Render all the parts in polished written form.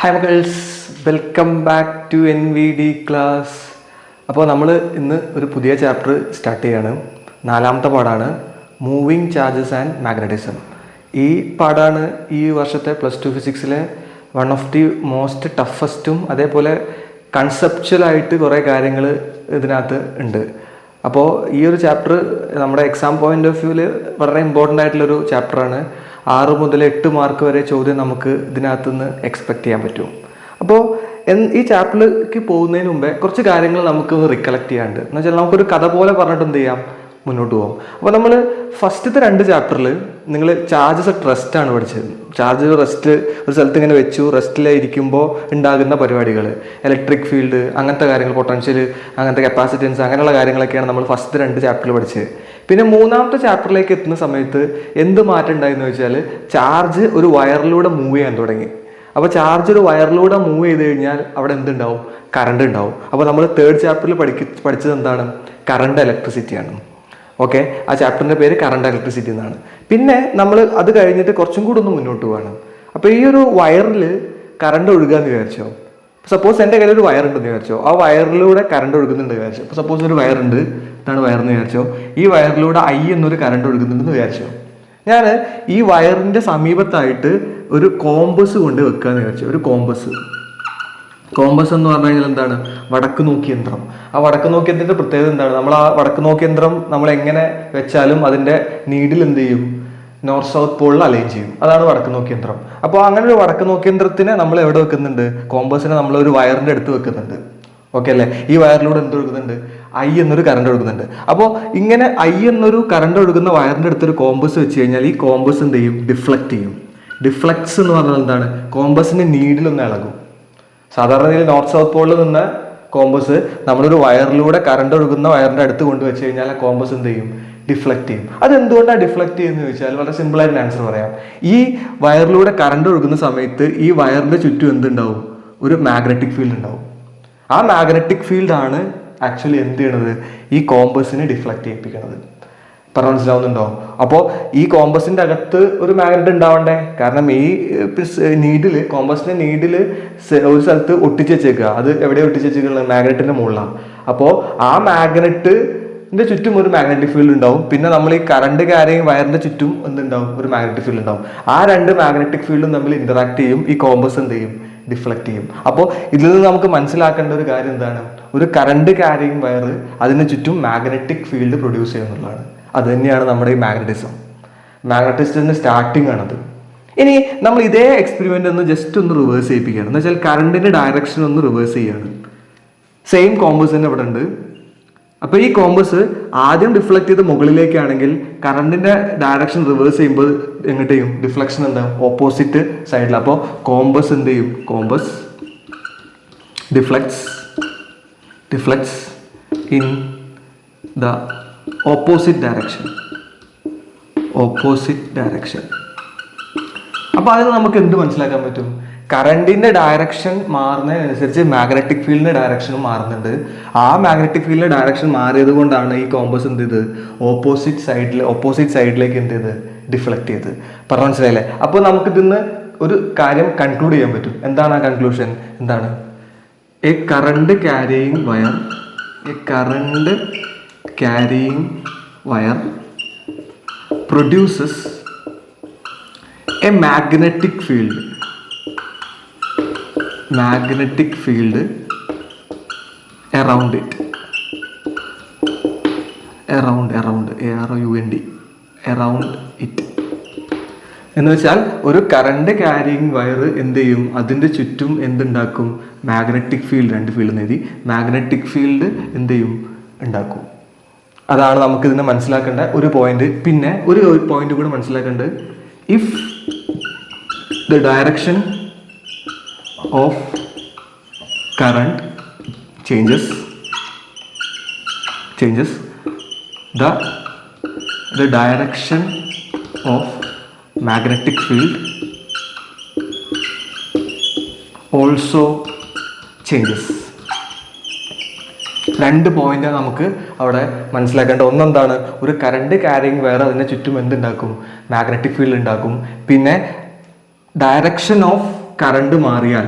Hi മക്കൾസ്, welcome back to NVD class. അപ്പോൾ നമ്മൾ ഇന്ന് ഒരു പുതിയ ചാപ്റ്റർ സ്റ്റാർട്ട് ചെയ്യാണ്. 4ാമത്തെ പാഠാണ് മൂവിങ് ചാർജസ് ആൻഡ് മാഗ്നറ്റിസം. ഈ പാഠാണ് ഈ വർഷത്തെ +2 ഫിസിക്സിലെ വൺ ഓഫ് ദി മോസ്റ്റ് ടഫസ്റ്റും അതേപോലെ കൺസെപ്ച്വലായിട്ട് കുറേ കാര്യങ്ങൾ ഇതിനകത്ത് ഉണ്ട്. അപ്പോൾ ഈ ഒരു ചാപ്റ്റർ നമ്മുടെ എക്സാം പോയിന്റ് ഓഫ് വ്യൂവിൽ വളരെ ഇമ്പോർട്ടൻ്റ് ആയിട്ടുള്ളൊരു ചാപ്റ്ററാണ്. 6 മുതൽ 8 മാർക്ക് വരെ ചോദ്യം നമുക്ക് ഇതിനകത്ത് നിന്ന് എക്സ്പെക്ട് ചെയ്യാൻ പറ്റും. അപ്പോൾ ഈ ചാപ്റ്ററിലേക്ക് പോകുന്നതിന് മുമ്പേ കുറച്ച് കാര്യങ്ങൾ നമുക്കൊന്ന് റിക്കലക്ട് ചെയ്യാണ്ട് എന്ന് വെച്ചാൽ നമുക്കൊരു കഥ പോലെ പറഞ്ഞിട്ട് എന്ത് ചെയ്യാം, മുന്നോട്ട് പോകാം. അപ്പോൾ നമ്മൾ ഫസ്റ്റത്തെ 2 ചാപ്റ്ററിൽ നിങ്ങൾ ചാർജസ് അറ്റ് റെസ്റ്റ് ആണ് പഠിച്ചത്. ചാർജ് റെസ്റ്റ് ഒരു സ്ഥലത്ത് ഇങ്ങനെ വെച്ചു, റെസ്റ്റിലിരിക്കുമ്പോൾ ഉണ്ടാകുന്ന പരിപാടികൾ, ഇലക്ട്രിക് ഫീൽഡ്, അങ്ങനത്തെ കാര്യങ്ങൾ, പൊട്ടൻഷ്യൽ, അങ്ങനത്തെ കപ്പാസിറ്റൻസ്, അങ്ങനെയുള്ള കാര്യങ്ങളൊക്കെയാണ് നമ്മൾ ഫസ്റ്റ് 2 ചാപ്റ്ററിൽ പഠിച്ചത്. പിന്നെ 3ാമത്തെ ചാപ്റ്ററിലേക്ക് എത്തുന്ന സമയത്ത് എന്ത് മാറ്റം ഉണ്ടായെന്ന് വെച്ചാൽ ചാർജ് ഒരു വയറിലൂടെ മൂവ് ചെയ്യാൻ തുടങ്ങി. അപ്പോൾ ചാർജ് ഒരു വയറിലൂടെ മൂവ് ചെയ്ത് കഴിഞ്ഞാൽ അവിടെ എന്തുണ്ടാവും, കറണ്ട് ഉണ്ടാവും. അപ്പോൾ നമ്മൾ 3rd ചാപ്റ്ററിൽ പഠിച്ചത് എന്താണ്, കറണ്ട് ഇലക്ട്രിസിറ്റിയാണ്. ഓക്കെ, ആ ചാപ്റ്ററിൻ്റെ പേര് കറണ്ട് ഇലക്ട്രിസിറ്റി എന്നാണ്. പിന്നെ നമ്മൾ അത് കഴിഞ്ഞിട്ട് കുറച്ചും കൂടി ഒന്ന് മുന്നോട്ട് പോകണം. അപ്പോൾ ഈ ഒരു വയറിൽ കറണ്ട് ഒഴുകാന്ന് വിചാരിച്ചോ. സപ്പോസ് എൻ്റെ കയ്യിൽ ഒരു വയറുണ്ടെന്ന് വിചാരിച്ചോ, ആ വയറിലൂടെ കറണ്ട് ഒഴുകുന്നുണ്ട് വിചാരിച്ചോ. അപ്പോൾ സപ്പോസ് ഒരു വയറുണ്ട്, ഇതാണ് വയറെന്ന് വിചാരിച്ചോ. ഈ വയറിലൂടെ I എന്നൊരു കറണ്ട് ഒഴുകുന്നുണ്ടെന്ന് വിചാരിച്ചോ. ഞാൻ ഈ വയറിൻ്റെ സമീപത്തായിട്ട് ഒരു കോമ്പസ് കൊണ്ട് വെക്കുകയെന്ന് വിചാരിച്ചു. ഒരു കോമ്പസ് എന്ന് പറഞ്ഞു കഴിഞ്ഞാൽ എന്താണ്, വടക്ക് നോക്കി യന്ത്രം. ആ വടക്ക് നോക്കി യന്ത്രത്തിൻ്റെ പ്രത്യേകത എന്താണ്, നമ്മൾ ആ വടക്ക് നോക്കി യന്ത്രം നമ്മൾ എങ്ങനെ വെച്ചാലും അതിൻ്റെ നീഡിൽ എന്ത് ചെയ്യും, നോർത്ത് സൗത്ത് പോളിൽ അലൈൻ ചെയ്യും. അതാണ് വടക്ക് നോക്കി യന്ത്രം. അപ്പോൾ അങ്ങനെ ഒരു വടക്ക് നോക്കി യന്ത്രത്തിനെ നമ്മൾ എവിടെ വെക്കുന്നുണ്ട്, കോമ്പസിനെ നമ്മൾ ഒരു വയറിൻ്റെ അടുത്ത് വെക്കുന്നുണ്ട്. ഓക്കെ അല്ലേ, ഈ വയറിലൂടെ എന്ത് ഒഴുകുന്നുണ്ട്, I എന്നൊരു കറണ്ട് ഒഴുകുന്നുണ്ട്. അപ്പോൾ ഇങ്ങനെ I എന്നൊരു കറണ്ട് ഒഴുകുന്ന വയറിൻ്റെ അടുത്തൊരു കോമ്പസ് വെച്ച് കഴിഞ്ഞാൽ ഈ കോമ്പസ് എന്ത് ചെയ്യും, ഡിഫ്ലക്ട് ചെയ്യും. ഡിഫ്ലക്ട്സ് എന്ന് പറഞ്ഞാൽ എന്താണ്, കോമ്പസിൻ്റെ നീഡിലൊന്ന് ഇളകും. സാധാരണ രീതിയിൽ നോർത്ത് സൗത്ത് പോളിൽ നിന്ന് കോമ്പസ് നമ്മളൊരു വയറിലൂടെ കറണ്ട് ഒഴുകുന്ന വയറിൻ്റെ അടുത്ത് കൊണ്ടുവച്ച് കഴിഞ്ഞാൽ ആ കോമ്പസ് എന്ത് ചെയ്യും, ഡിഫ്ലക്ട് ചെയ്യും. അതെന്തുകൊണ്ടാണ് ഡിഫ്ലക്ട് ചെയ്യുന്നത് ചോദിച്ചാൽ വളരെ സിമ്പിളായിട്ട് ആൻസർ പറയാം. ഈ വയറിലൂടെ കറണ്ട് ഒഴുകുന്ന സമയത്ത് ഈ വയറിൻ്റെ ചുറ്റും എന്തുണ്ടാവും, ഒരു മാഗ്നറ്റിക് ഫീൽഡ് ഉണ്ടാവും. ആ മാഗ്നറ്റിക് ഫീൽഡാണ് ആക്ച്വലി എന്ത് ചെയ്യണത്, ഈ കോമ്പസിനെ ഡിഫ്ലക്ട് ചെയ്യിപ്പിക്കണത്. പറഞ്ഞ മനസ്സിലാവുന്നുണ്ടോ? അപ്പോൾ ഈ കോമ്പസിൻ്റെ അകത്ത് ഒരു മാഗ്നറ്റ് ഉണ്ടാവണ്ടേ, കാരണം ഈ നീഡില്, കോമ്പസിൻ്റെ നീഡില് ഒരു സ്ഥലത്ത് ഒട്ടിച്ച് വെച്ചേക്കുക. അത് എവിടെ ഒട്ടിച്ച് വെച്ചേക്കുന്നത്, മാഗ്നറ്റിൻ്റെ മുകളിലാണ്. അപ്പോൾ ആ മാഗ്നറ്റിൻ്റെ ചുറ്റും ഒരു മാഗ്നറ്റിക് ഫീൽഡ് ഉണ്ടാവും. പിന്നെ നമ്മൾ ഈ കറണ്ട് ക്യാരിയിങ് വയറിൻ്റെ ചുറ്റും എന്തുണ്ടാവും, ഒരു മാഗ്നറ്റിക് ഫീൽഡ് ഉണ്ടാവും. ആ 2 മാഗ്നറ്റിക് ഫീൽഡും തമ്മിൽ ഇന്ററാക്ട് ചെയ്യും, ഈ കോമ്പസ് എന്ത് ചെയ്യും, ഡിഫ്ലക്ട് ചെയ്യും. അപ്പോൾ ഇതിൽ നിന്ന് നമുക്ക് മനസ്സിലാക്കേണ്ട ഒരു കാര്യം എന്താണ്, ഒരു കറണ്ട് ക്യാരിയിങ് വയർ അതിന് ചുറ്റും മാഗ്നറ്റിക് ഫീൽഡ് പ്രൊഡ്യൂസ് ചെയ്യുന്നുള്ളതാണ്. അത് തന്നെയാണ് നമ്മുടെ ഈ മാഗ്നറ്റിസം. മാഗ്നറ്റിസത്തിൻ്റെ സ്റ്റാർട്ടിങ് ആണത്. ഇനി നമ്മൾ ഇതേ എക്സ്പെരിമെൻ്റ് ഒന്ന് ജസ്റ്റ് ഒന്ന് റിവേഴ്സ് ചെയ്യിപ്പിക്കുകയാണ്. എന്ന് വെച്ചാൽ കറണ്ടിൻ്റെ ഡയറക്ഷൻ ഒന്ന് റിവേഴ്സ് ചെയ്യുകയാണ്. സെയിം കോമ്പസ് തന്നെ ഇവിടെ ഉണ്ട്. അപ്പോൾ ഈ കോമ്പസ് ആദ്യം ഡിഫ്ലക്ട് ചെയ്ത് മുകളിലേക്കാണെങ്കിൽ കറണ്ടിൻ്റെ ഡയറക്ഷൻ റിവേഴ്സ് ചെയ്യുമ്പോൾ എങ്ങോട്ട് ചെയ്യും, ഡിഫ്ലക്ഷൻ എന്താ, ഓപ്പോസിറ്റ് സൈഡിൽ. അപ്പോൾ കോമ്പസ് എന്ത് ചെയ്യും, compass deflects in the opposite direction. അപ്പോൾ അതിന് നമുക്ക് എന്ത് മനസ്സിലാക്കാൻ പറ്റും, കറണ്ടിൻ്റെ ഡയറക്ഷൻ മാറുന്നതിനനുസരിച്ച് മാഗ്നറ്റിക് ഫീൽഡിൻ്റെ ഡയറക്ഷനും മാറുന്നുണ്ട്. ആ മാഗ്നറ്റിക് ഫീൽഡിൻ്റെ ഡയറക്ഷൻ മാറിയത് കൊണ്ടാണ് ഈ കോമ്പസ് എന്ത് ചെയ്ത് ഓപ്പോസിറ്റ് സൈഡിലേക്ക് എന്ത് ചെയ്ത് ഡിഫ്ലക്ട് ചെയ്ത്. പറഞ്ഞ മനസ്സിലായില്ലേ? അപ്പോൾ നമുക്കിതിന്ന് ഒരു കാര്യം കൺക്ലൂഡ് ചെയ്യാൻ പറ്റും. എന്താണ് ആ കൺക്ലൂഷൻ, എന്താണ്, A current carrying wire produces a magnetic field around it, എന്ന് വെച്ചാൽ ഒരു കറണ്ട് ക്യാരിയിങ് വയർ എന്ത് ചെയ്യും, അതിൻ്റെ ചുറ്റും എന്തുണ്ടാക്കും, മാഗ്നറ്റിക് ഫീൽഡ്, 2 ഫീൽഡ് എഴുതി, മാഗ്നറ്റിക് ഫീൽഡ് എന്ത് ചെയ്യും, ഉണ്ടാക്കും. അതാണ് നമുക്കിതിനെ മനസ്സിലാക്കേണ്ട ഒരു പോയിന്റ്. പിന്നെ ഒരു പോയിന്റ് കൂടെ മനസ്സിലാക്കേണ്ടത്, if the direction of current changes the direction of magnetic field also changes. 2 point നമുക്ക് അവിടെ മനസ്സിലാക്കേണ്ട. ഒന്നെന്താണ്, ഒരു കറണ്ട് ക്യാരിയിങ് വയർ അതിൻ്റെ ചുറ്റും എന്തുണ്ടാക്കും, മാഗ്നറ്റിക് ഫീൽഡ് ഉണ്ടാക്കും. പിന്നെ ഡയറക്ഷൻ ഓഫ് കറണ്ട് മാറിയാൽ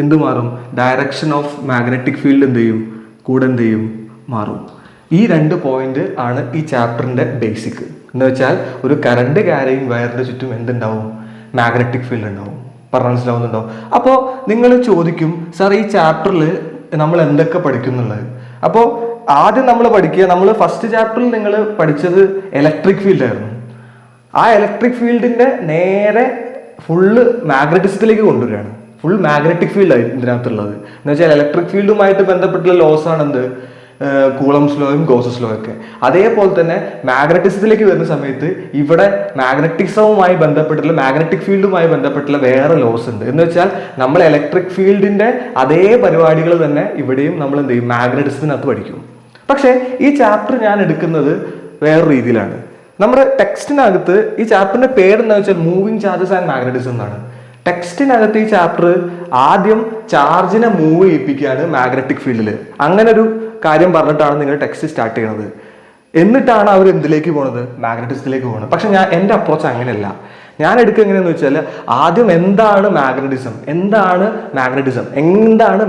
എന്ത് മാറും? ഡയറക്ഷൻ ഓഫ് മാഗ്നറ്റിക് ഫീൽഡ് എന്ത് ചെയ്യും? കൂടെ എന്ത് ചെയ്യും? മാറും. ഈ 2 പോയിന്റ് ആണ് ഈ ചാപ്റ്ററിന്റെ ബേസിക്. എന്ന് വെച്ചാൽ ഒരു കറണ്ട് ക്യാരിയിങ് വയറിന്റെ ചുറ്റും എന്തുണ്ടാവും? മാഗ്നറ്റിക് ഫീൽഡ് ഉണ്ടാവും. പറഞ്ഞ മനസ്സിലാവുന്നുണ്ടോ? അപ്പോൾ നിങ്ങൾ ചോദിക്കും, സാർ ഈ ചാപ്റ്ററിൽ നമ്മൾ എന്തൊക്കെ പഠിക്കുന്നുള്ളത്? അപ്പോൾ ആദ്യം നമ്മൾ പഠിക്കുക, നമ്മൾ ഫസ്റ്റ് ചാപ്റ്ററിൽ നിങ്ങൾ പഠിച്ചത് ഇലക്ട്രിക് ഫീൽഡ് ആയിരുന്നു. ആ ഇലക്ട്രിക് ഫീൽഡിന്റെ നേരെ ഫുള്ള് മാഗ്നറ്റിസത്തിലേക്ക് കൊണ്ടുവരികയാണ്. ഫുൾ മാഗ്നറ്റിക് ഫീൽഡ് ആയി ഇതിനകത്തുള്ളത്. എന്ന് വെച്ചാൽ ഇലക്ട്രിക് ഫീൽഡുമായിട്ട് ബന്ധപ്പെട്ടുള്ള ലോസ് ആണ് എന്ത്? കൂളംസ് ലോയും ഗോസസ് ലോ ഒക്കെ. അതേപോലെ തന്നെ മാഗ്നറ്റിസത്തിലേക്ക് വരുന്ന സമയത്ത് ഇവിടെ മാഗ്നറ്റിസവുമായി ബന്ധപ്പെട്ടുള്ള മാഗ്നറ്റിക് ഫീൽഡുമായി ബന്ധപ്പെട്ടുള്ള വേറെ ലോസ് ഉണ്ട്. എന്ന് വെച്ചാൽ നമ്മൾ ഇലക്ട്രിക് ഫീൽഡിന്റെ അതേ പരിപാടികൾ തന്നെ ഇവിടെയും നമ്മൾ എന്ത് ചെയ്യും? മാഗ്നറ്റിസത്തിനകത്ത് പഠിക്കും. പക്ഷേ ഈ ചാപ്റ്റർ ഞാൻ എടുക്കുന്നത് വേറെ രീതിയിലാണ്. നമ്മുടെ ടെക്സ്റ്റിനകത്ത് ഈ ചാപ്റ്ററിന്റെ പേരെന്താ വെച്ചാൽ മൂവിങ് ചാർജസ് ആൻഡ് മാഗ്നറ്റിസം എന്നാണ്. ടെക്സ്റ്റിനകത്ത് ഈ ചാപ്റ്റർ ആദ്യം ചാർജിനെ മൂവ് ചെയ്യിപ്പിക്കുകയാണ് മാഗ്നറ്റിക് ഫീൽഡിൽ. അങ്ങനെ ഒരു കാര്യം പറഞ്ഞിട്ടാണ് നിങ്ങൾ ടെക്സ്റ്റ് സ്റ്റാർട്ട് ചെയ്യുന്നത്. എന്നിട്ടാണ് അവർ എന്തിലേക്ക് പോണത്? മാഗ്നറ്റിസത്തിലേക്ക് പോകണത്. പക്ഷെ എൻ്റെ അപ്രോച്ച് അങ്ങനെയല്ല. ഞാൻ എടുക്കുക എങ്ങനെയാന്ന് വെച്ചാൽ ആദ്യം എന്താണ് മാഗ്നറ്റിസം, എന്താണ്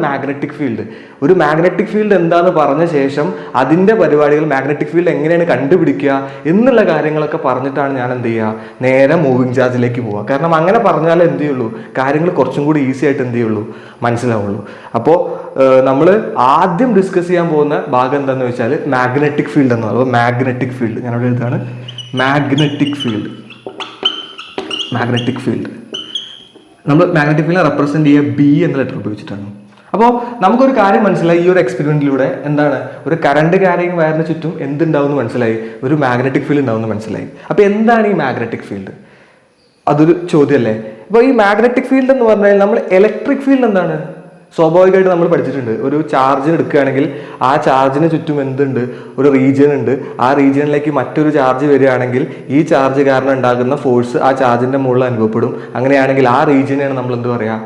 മാഗ്നറ്റിക് ഫീൽഡ്, ഒരു മാഗ്നറ്റിക് ഫീൽഡ് എന്താന്ന് പറഞ്ഞ ശേഷം അതിന്റെ പരിപാടികൾ, മാഗ്നറ്റിക് ഫീൽഡ് എങ്ങനെയാണ് കണ്ടുപിടിക്കുക എന്നുള്ള കാര്യങ്ങളൊക്കെ പറഞ്ഞിട്ടാണ് ഞാൻ എന്ത് ചെയ്യുക? നേരെ മൂവിങ് ചാർജിലേക്ക് പോവുക. കാരണം അങ്ങനെ പറഞ്ഞാൽ എന്ത് ചെയ്യുള്ളൂ? കാര്യങ്ങൾ കുറച്ചും കൂടി ഈസി ആയിട്ട് എന്ത് ചെയ്യുള്ളൂ? മനസ്സിലാവുള്ളൂ. അപ്പോൾ നമ്മൾ ആദ്യം ഡിസ്കസ് ചെയ്യാൻ പോകുന്ന ഭാഗം എന്താണെന്ന് വെച്ചാൽ മാഗ്നറ്റിക് ഫീൽഡ് എന്ന് പറയുന്നത്. മാഗ്നറ്റിക് ഫീൽഡ് ഞാനവിടെ എഴുതാണ്. മാഗ്നറ്റിക് ഫീൽഡ് നമ്മൾ മാഗ്നറ്റിക് ഫീൽഡിനെ റെപ്രസെന്റ് ചെയ്യുക B എന്ന ലെറ്റർ ഉപയോഗിച്ചിട്ടാണ്. അപ്പോൾ നമുക്കൊരു കാര്യം മനസ്സിലായി ഈ ഒരു എക്സ്പെരിമെന്റിലൂടെ. എന്താണ്? ഒരു കറണ്ട് ക്യാരിയിങ് വയറിന് ചുറ്റും എന്തുണ്ടാവും എന്ന് മനസ്സിലായി, ഒരു മാഗ്നറ്റിക് ഫീൽഡ് ഉണ്ടാവും എന്ന് മനസ്സിലായി. അപ്പോൾ എന്താണ് ഈ മാഗ്നറ്റിക് ഫീൽഡ്? അതൊരു ചോദ്യമല്ലേ. അപ്പോൾ ഈ മാഗ്നറ്റിക് ഫീൽഡ് എന്ന് പറഞ്ഞാൽ നമ്മൾ ഇലക്ട്രിക് ഫീൽഡ് എന്താണ്? സ്വാഭാവികമായിട്ട് നമ്മൾ പഠിച്ചിട്ടുണ്ട്. ഒരു ചാർജ് എടുക്കുകയാണെങ്കിൽ ആ ചാർജിന് ചുറ്റും എന്തുണ്ട്? ഒരു റീജിയൻ ഉണ്ട്. ആ റീജിയനിലേക്ക് മറ്റൊരു ചാർജ് വരികയാണെങ്കിൽ ഈ ചാർജ് കാരണം ഉണ്ടാകുന്ന ഫോഴ്സ് ആ ചാർജിന്റെ മുകളിൽ അനുഭവപ്പെടും. അങ്ങനെയാണെങ്കിൽ ആ റീജിയനെയാണ് നമ്മൾ എന്ത് പറയാ?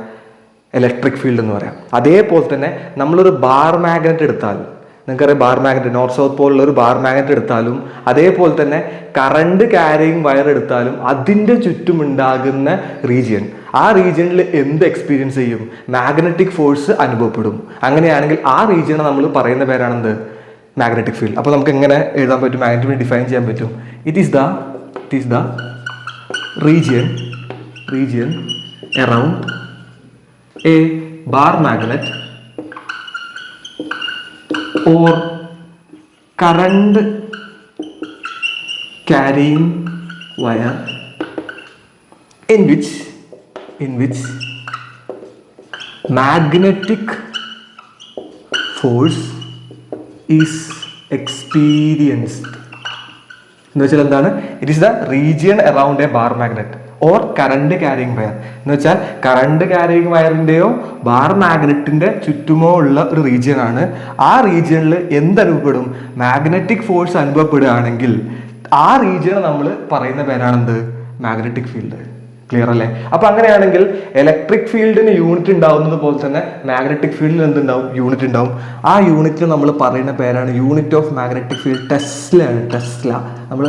ഇലക്ട്രിക് ഫീൽഡ് എന്ന് പറയാം. അതേപോലെ തന്നെ നമ്മളൊരു ബാർ മാഗ്നറ്റ് എടുത്താൽ, നിങ്ങൾക്കറിയാം ബാർ മാഗ്നറ്റ്, നോർത്ത് സൗത്ത് പോലുള്ള ഒരു ബാർ മാഗ്നറ്റ് എടുത്താലും അതേപോലെ തന്നെ കറണ്ട് ക്യാരിയിങ് വയർ എടുത്താലും അതിൻ്റെ ചുറ്റും ഉണ്ടാകുന്ന റീജിയൻ, ആ റീജിയനിൽ എന്ത് എക്സ്പീരിയൻസ് ചെയ്യും? മാഗ്നറ്റിക് ഫോഴ്സ് അനുഭവപ്പെടും. അങ്ങനെയാണെങ്കിൽ ആ റീജിയനെ നമ്മൾ പറയുന്ന പേരാണെന്ത്? Magnetic field. അപ്പോൾ നമുക്ക് എങ്ങനെ എഴുതാൻ പറ്റും? മാഗ്നറ്റിക് ഫീൽഡ് ഡിഫൈൻ ചെയ്യാൻ പറ്റും. It is the region around A bar magnet or current carrying wire in which magnetic force is experienced. എന്ന് വെച്ചാൽ എന്താണ്? It is the region around A bar magnet or current carrying wire. എന്ന് വെച്ചാൽ current carrying വയറിന്റെയോ bar മാഗ്നറ്റിന്റെ ചുറ്റുമോ ഉള്ള ഒരു region ആണ്. ആ റീജിയനിൽ എന്തനുഭവപ്പെടും? മാഗ്നറ്റിക് ഫോഴ്സ് അനുഭവപ്പെടുകയാണെങ്കിൽ ആ റീജിയനെ നമ്മൾ പറയുന്ന പേരാണെന്ത്? Magnetic field. ക്ലിയർ അല്ലേ? അപ്പൊ അങ്ങനെയാണെങ്കിൽ ഇലക്ട്രിക് ഫീൽഡിന് യൂണിറ്റ് ഉണ്ടാവുന്നത് പോലെ തന്നെ മാഗ്നറ്റിക് ഫീൽഡിന് എന്തുണ്ടാവും? യൂണിറ്റ് ഉണ്ടാവും. ആ യൂണിറ്റ് നമ്മൾ പറയുന്ന പേരാണ് unit of magnetic field. Tesla ആണ്. ടെസ്ല നമ്മൾ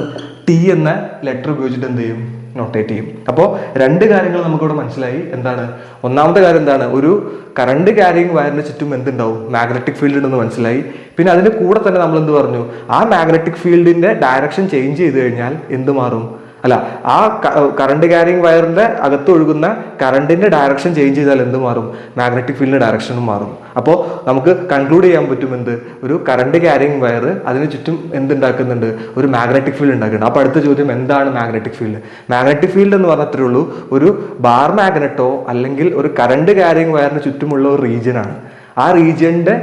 T എന്ന ലെറ്റർ ഉപയോഗിച്ചിട്ട് എന്ത് ചെയ്യും? നോട്ടേറ്റ് ചെയ്യും. അപ്പോൾ 2 കാര്യങ്ങൾ നമുക്കിവിടെ മനസ്സിലായി. എന്താണ്? ഒന്നാമത്തെ കാര്യം എന്താണ്? ഒരു കറണ്ട് ക്യാരിയിങ് വയറിന് ചുറ്റും എന്തുണ്ടാവും? മാഗ്നറ്റിക് ഫീൽഡ് ഉണ്ടെന്ന് മനസ്സിലായി. പിന്നെ അതിന് കൂടെ തന്നെ നമ്മൾ എന്ത് പറഞ്ഞു? ആ മാഗ്നറ്റിക് ഫീൽഡിന്റെ ഡയറക്ഷൻ ചേഞ്ച് ചെയ്ത് കഴിഞ്ഞാൽ എന്ത് മാറും? അല്ല, ആ കറണ്ട് ക്യാരിയിങ് വയറിന്റെ അകത്ത് ഒഴുകുന്ന കറണ്ടിന്റെ ഡയറക്ഷൻ ചേഞ്ച് ചെയ്താൽ എന്ത് മാറും? മാഗ്നറ്റിക് ഫീൽഡിന്റെ ഡയറക്ഷനും മാറും. അപ്പോൾ നമുക്ക് കൺക്ലൂഡ് ചെയ്യാൻ പറ്റും എന്ത്? ഒരു കറണ്ട് ക്യാരിയിങ് വയർ അതിന് ചുറ്റും എന്തുണ്ടാക്കുന്നുണ്ട്? ഒരു മാഗ്നറ്റിക് ഫീൽഡ് ഉണ്ടാക്കുന്നുണ്ട്. അപ്പോൾ അടുത്ത ചോദ്യം എന്താണ് മാഗ്നറ്റിക് ഫീൽഡ്? മാഗ്നറ്റിക് ഫീൽഡ് എന്ന് പറഞ്ഞത്രേ ഉള്ളൂ ഒരു ബാർ മാഗ്നറ്റോ അല്ലെങ്കിൽ ഒരു കറണ്ട് ക്യാരിയിങ് വയറിന് ചുറ്റുമുള്ള ഒരു റീജിയൻ ആണ്. ആ റീജിയന്റെ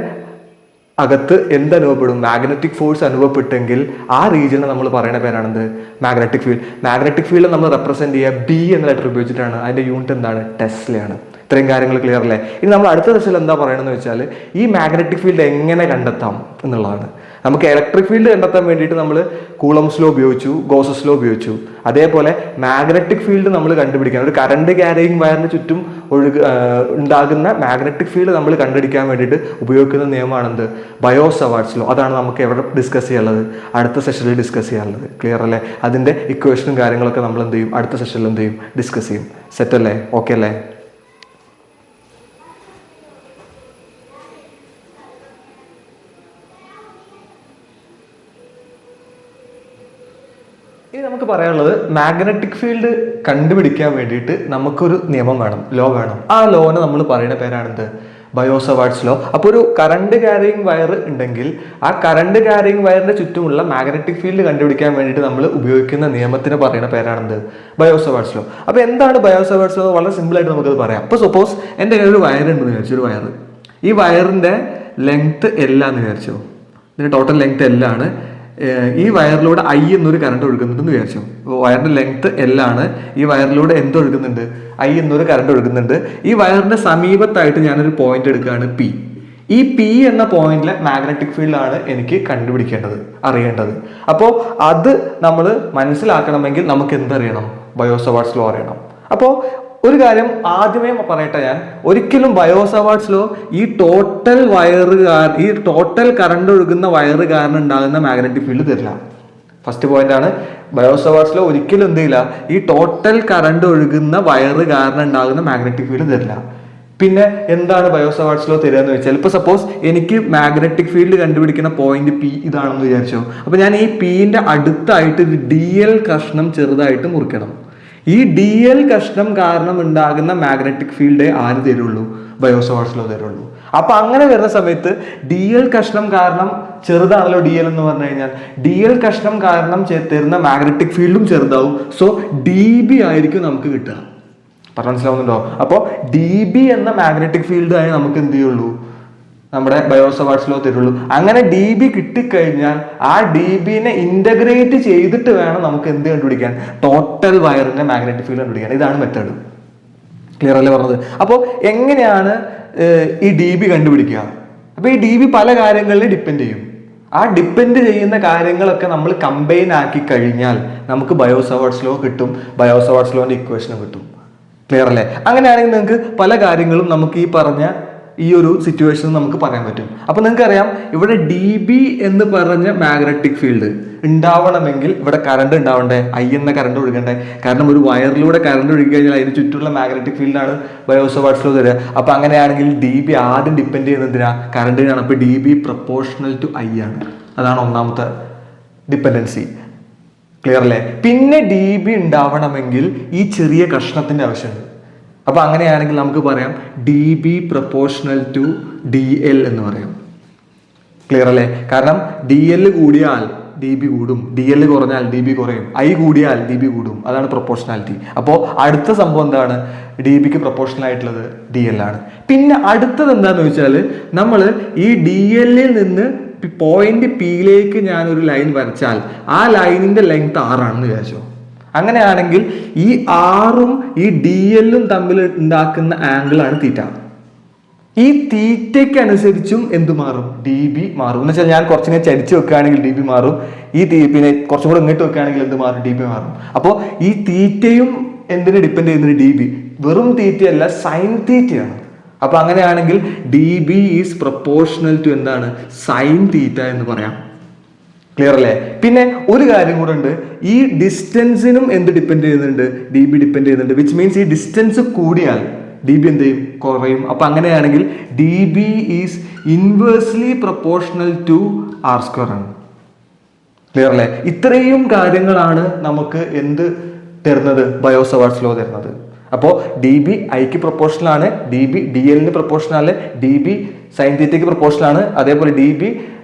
അകത്ത് എന്തനുഭവപ്പെടും? മാഗ്നറ്റിക് ഫോഴ്സ് അനുഭവപ്പെട്ടെങ്കിൽ ആ റീജിയനെ നമ്മൾ പറയുന്ന പേരാണെന്ത്? Magnetic field. മാഗ്നറ്റിക് ഫീൽഡ് നമ്മൾ റെപ്രസെന്റ് ചെയ്യുക B എന്ന ലെറ്റർ ഉപയോഗിച്ചിട്ടാണ്. അതിന്റെ യൂണിറ്റ് എന്താണ്? ടെസ്ലയാണ്. ഇത്രയും കാര്യങ്ങൾ ക്ലിയർ അല്ലേ? ഇനി നമ്മൾ അടുത്ത സെഷനിൽ എന്താ പറയണമെന്ന് വെച്ചാൽ ഈ മാഗ്നറ്റിക് ഫീൽഡ് എങ്ങനെ കണ്ടെത്താം എന്നുള്ളതാണ്. നമുക്ക് ഇലക്ട്രിക് ഫീൽഡ് കണ്ടെത്താൻ വേണ്ടിയിട്ട് നമ്മൾ കൂളംസ് ലോ ഉപയോഗിച്ചു, ഗോസസ് ലോ ഉപയോഗിച്ചു. അതേപോലെ മാഗ്നറ്റിക് ഫീൽഡ് നമ്മൾ കണ്ടുപിടിക്കാൻ, ഒരു കറണ്ട് ക്യാരിയിങ് വയറിന് ചുറ്റും ഉണ്ടാകുന്ന മാഗ്നറ്റിക് ഫീൽഡ് നമ്മൾ കണ്ടുപിടിക്കാൻ വേണ്ടിയിട്ട് ഉപയോഗിക്കുന്ന നിയമമാണെന്ത്? ബയോ-സവാർട്ട്സ് ലോ. അതാണ് നമുക്ക് എവിടെ ഡിസ്കസ് ചെയ്യാനുള്ളത്? അടുത്ത സെഷനിൽ ഡിസ്കസ് ചെയ്യാനുള്ളത്. ക്ലിയർ അല്ലേ? അതിൻ്റെ ഇക്വേഷനും കാര്യങ്ങളൊക്കെ നമ്മൾ എന്ത് ചെയ്യും? അടുത്ത സെഷനിൽ എന്ത് ചെയ്യും? ഡിസ്കസ് ചെയ്യും. സെറ്റ് അല്ലേ? ഓക്കെ അല്ലേ? നമുക്ക് പറയാനുള്ളത് മാഗ്നറ്റിക് ഫീൽഡ് കണ്ടുപിടിക്കാൻ വേണ്ടിയിട്ട് നമുക്കൊരു നിയമം വേണം, ലോ വേണം. ആ ലോനെ നമ്മൾ പറയുന്ന പേരാണെന്ത്? ബയോ-സവാർട്ട്സ് ലോ. അപ്പോൾ ഒരു കറണ്ട് ക്യാരിയിങ് വയർ ഉണ്ടെങ്കിൽ ആ കറണ്ട് ക്യാരിയിങ് വയറിന്റെ ചുറ്റുമുള്ള മാഗ്നറ്റിക് ഫീൽഡ് കണ്ടുപിടിക്കാൻ വേണ്ടിയിട്ട് നമ്മൾ ഉപയോഗിക്കുന്ന നിയമത്തിന് പറയുന്ന പേരാണെന്ത്? ബയോ-സവാർട്ട്സ് ലോ. അപ്പോൾ എന്താണ് ബയോ-സവാർട്ട്സ് ലോ? വളരെ സിമ്പിൾ ആയിട്ട് നമുക്കത് പറയാം. അപ്പോൾ സപ്പോസ് എൻ്റെ കയ്യിൽ ഒരു വയർ ഉണ്ടെന്ന് വിചാരിച്ചു, ഒരു വയർ. ഈ വയറിന്റെ ലെങ്ത് L ആണെന്ന് വിചാരിച്ചു. ഇതിന്റെ ടോട്ടൽ ലെങ്ത് L ആണ്. ഈ വയറിലൂടെ I എന്നൊരു കറണ്ട് ഒഴുകുന്നുണ്ടെന്ന് വിചാരിച്ചു. വയറിന്റെ ലെങ്ത് L ആണ്. ഈ വയറിലൂടെ ഒഴുകുന്നുണ്ട്? I എന്നൊരു കറണ്ട് ഒഴുകുന്നുണ്ട്. ഈ വയറിന്റെ സമീപത്തായിട്ട് ഞാനൊരു പോയിന്റ് എടുക്കുകയാണ് P. ഈ P എന്ന പോയിന്റിലെ മാഗ്നറ്റിക് ഫീൽഡാണ് എനിക്ക് കണ്ടുപിടിക്കേണ്ടത്, അറിയേണ്ടത്. അപ്പോൾ അത് നമ്മൾ മനസ്സിലാക്കണമെങ്കിൽ നമുക്ക് എന്തറിയണം? ബയോ-സവാർട്ട്സ് ലോ അറിയണം. അപ്പോൾ ഒരു കാര്യം ആദ്യമേ പറയട്ടെ, ഞാൻ ഒരിക്കലും ബയോ-സവാർട്ട്സ് ലോ ഈ ടോട്ടൽ കറണ്ട് ഒഴുകുന്ന വയറ് കാരണം ഉണ്ടാകുന്ന മാഗ്നറ്റിക് ഫീൽഡ് തരില്ല. ഫസ്റ്റ് പോയിന്റ് ആണ്, ബയോ-സവാർട്ട്സ് ലോ ഒരിക്കലും എന്ത് ചെയ്യില്ല, ഈ ടോട്ടൽ കറണ്ട് ഒഴുകുന്ന വയറ് കാരണം ഉണ്ടാകുന്ന മാഗ്നറ്റിക് ഫീൽഡ് തരില്ല. പിന്നെ എന്താണ് ബയോ-സവാർട്ട്സ് ലോ തരിക എന്ന് വെച്ചാൽ, ഇപ്പൊ സപ്പോസ് എനിക്ക് മാഗ്നറ്റിക് ഫീൽഡ് കണ്ടുപിടിക്കുന്ന പോയിന്റ് P ഇതാണെന്ന് വിചാരിച്ചോ. അപ്പൊ ഞാൻ ഈ Pന്റെ അടുത്തായിട്ട് ഒരു DL കഷ്ണം ചെറുതായിട്ട് മുറിക്കണം. ഈ DL കഷ്ണം കാരണം ഉണ്ടാകുന്ന മാഗ്നറ്റിക് ഫീൽഡേ ആര് തരുള്ളൂ? ബയോ-സവാർട്ട്സ് ലോ തരുള്ളൂ. അപ്പൊ അങ്ങനെ വരുന്ന സമയത്ത് DL കഷ്ണം കാരണം ചെറുതാണല്ലോ DL എന്ന് പറഞ്ഞു കഴിഞ്ഞാൽ, DL കഷ്ണം കാരണം തരുന്ന മാഗ്നറ്റിക് ഫീൽഡും ചെറുതാവും. സോ DB ആയിരിക്കും നമുക്ക് കിട്ടുക. പറഞ്ഞ മനസ്സിലാവുന്നുണ്ടോ? അപ്പോൾ DB എന്ന മാഗ്നറ്റിക് ഫീൽഡ് ആയി നമുക്ക് എന്ത് ചെയ്യുള്ളൂ? നമ്മുടെ ബയോ-സവാർട്ട്സ് ലോ തരുള്ളൂ. അങ്ങനെ DB കിട്ടിക്കഴിഞ്ഞാൽ ആ DBനെ ഇന്റഗ്രേറ്റ് ചെയ്തിട്ട് വേണം നമുക്ക് എന്ത് കണ്ടുപിടിക്കാൻ? ടോട്ടൽ വയറിന്റെ മാഗ്നറ്റിക് ഫീൽഡ് കണ്ടുപിടിക്കാൻ. ഇതാണ് മെത്തേഡ്. ക്ലിയർ അല്ലേ പറഞ്ഞത്? അപ്പോൾ എങ്ങനെയാണ് ഈ DB കണ്ടുപിടിക്കുക? അപ്പൊ ഈ DB പല കാര്യങ്ങളിൽ ഡിപ്പെൻഡ് ചെയ്യും. ആ ഡിപ്പെൻഡ് ചെയ്യുന്ന കാര്യങ്ങളൊക്കെ നമ്മൾ കമ്പൈൻ ആക്കി കഴിഞ്ഞാൽ നമുക്ക് ബയോ-സവാർട്ട്സ് ലോ കിട്ടും, ബയോ-സവാർട്ട്സ് ലോന്റെ ഇക്വേഷനും കിട്ടും. ക്ലിയർ അല്ലേ? അങ്ങനെയാണെങ്കിൽ നിങ്ങൾക്ക് പല കാര്യങ്ങളും നമുക്ക് ഈ പറഞ്ഞ ഈ ഒരു സിറ്റുവേഷൻ നമുക്ക് പറയാൻ പറ്റും. അപ്പൊ നിങ്ങൾക്ക് അറിയാം, ഇവിടെ DB എന്ന് പറഞ്ഞ മാഗ്നറ്റിക് ഫീൽഡ് ഉണ്ടാവണമെങ്കിൽ ഇവിടെ കറണ്ട് ഉണ്ടാവണ്ടേ? I എന്ന കറണ്ട് ഒഴുകണ്ടേ? കാരണം ഒരു വയറിലൂടെ കറണ്ട് ഒഴുകി കഴിഞ്ഞാൽ അതിന് ചുറ്റുള്ള മാഗ്നറ്റിക് ഫീൽഡാണ് ബയോ-സവാർട്ട്സ് ലോ തരിക. അപ്പൊ അങ്ങനെയാണെങ്കിൽ DB ആദ്യം ഡിപ്പെൻഡ് ചെയ്യുന്നതിനാ? കറണ്ടിനാണ്. അപ്പൊ DB പ്രപ്പോർഷണൽ ടു I ആണ്. അതാണ് ഒന്നാമത്തെ ഡിപ്പെൻഡൻസി. ക്ലിയർ അല്ലേ? പിന്നെ DB ഉണ്ടാവണമെങ്കിൽ ഈ ചെറിയ കഷ്ണത്തിന്റെ ആവശ്യമുണ്ട്. അപ്പൊ അങ്ങനെയാണെങ്കിൽ നമുക്ക് പറയാം DB പ്രപ്പോർഷണൽ ടു DL എന്ന് പറയാം. ക്ലിയർ അല്ലേ? കാരണം DL കൂടിയാൽ DB കൂടും, DL കുറഞ്ഞാൽ DB കുറയും, I കൂടിയാൽ DB കൂടും. അതാണ് പ്രപ്പോർഷണാലിറ്റി. അപ്പോൾ അടുത്ത സംഭവം എന്താണ്? DBക്ക് പ്രപ്പോർഷണൽ ആയിട്ടുള്ളത് DL ആണ്. പിന്നെ അടുത്തത് എന്താന്ന് വെച്ചാൽ, നമ്മൾ ഈ DL നിന്ന് പോയിന്റ് Pയിലേക്ക് ഞാൻ ഒരു ലൈൻ വരച്ചാൽ ആ ലൈനിന്റെ ലെങ്ത് 6 ആണെന്ന് വിചാരിച്ചോ. അങ്ങനെയാണെങ്കിൽ ഈ R-ഉം ഈ DL-ഉം തമ്മിൽ ഉണ്ടാക്കുന്ന ആംഗിൾ ആണ് തീറ്റ. ഈ തീറ്റയ്ക്ക് അനുസരിച്ചും എന്ത് മാറും? DB മാറും. എന്ന് വെച്ചാൽ ഞാൻ കുറച്ചിങ്ങനെ ചരിച്ച് വെക്കുകയാണെങ്കിൽ DB മാറും. പിന്നെ കുറച്ചും കൂടെ ഇങ്ങോട്ട് വെക്കുകയാണെങ്കിൽ എന്ത് മാറും? DB മാറും. അപ്പോൾ ഈ തീറ്റയും എന്തിനെ ഡിപ്പെൻഡ് ചെയ്യുന്നത്? DB. വെറും തീറ്റയല്ല, സൈൻ തീറ്റയാണ്. അപ്പൊ അങ്ങനെയാണെങ്കിൽ DB ഈസ് പ്രപ്പോർഷണൽ ടു എന്താണ്? സൈൻ തീറ്റ എന്ന് പറയാം. ക്ലിയർ അല്ലേ? പിന്നെ ഒരു കാര്യം കൂടെ ഉണ്ട്, ഈ ഡിസ്റ്റൻസിനും എന്ത് ഡിപ്പെൻഡ് ചെയ്യുന്നുണ്ട്? DB ഡിപ്പെൻഡ് ചെയ്യുന്നുണ്ട്. വിച്ച് മീൻസ് ഈ ഡിസ്റ്റൻസ് കൂടിയാൽ DB എന്ത് ചെയ്യും? കുറയും. അപ്പൊ അങ്ങനെയാണെങ്കിൽ DB is inversely proportional to R² ആണ്. ക്ലിയർ അല്ലേ? ഇത്രയും കാര്യങ്ങളാണ് നമുക്ക് എന്ത് തരുന്നത്? ബയോ-സവാർട്ട്സ് ലോ തരുന്നത്. അപ്പോൾ DB Iക്ക് പ്രപ്പോർഷണൽ ആണ്, DB DL-ന് പ്രപ്പോർഷണൽ ആണ്, DB സൈൻ തീറ്റയ്ക്ക് പ്രപ്പോർഷണൽ ആണ്, അതേപോലെ DB